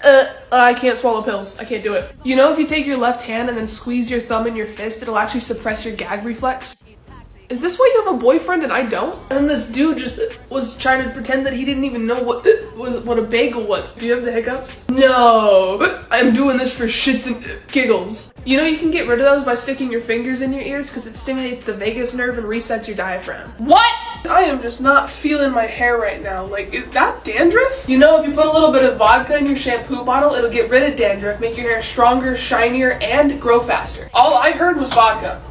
I can't swallow pills. I can't do it. You know, if you take your left hand and then squeeze your thumb in your fist, it'll actually suppress your gag reflex? Is this why you have a boyfriend and I don't? And then this dude just was trying to pretend that he didn't even know what a bagel was. Do you have the hiccups? No, I'm doing this for shits and giggles. You know, you can get rid of those by sticking your fingers in your ears because it stimulates the vagus nerve and resets your diaphragm. What? I am just not feeling my hair right now. Like, is that dandruff? You know, if you put a little bit of vodka in your shampoo bottle, it'll get rid of dandruff, make your hair stronger, shinier, and grow faster. All I heard was vodka.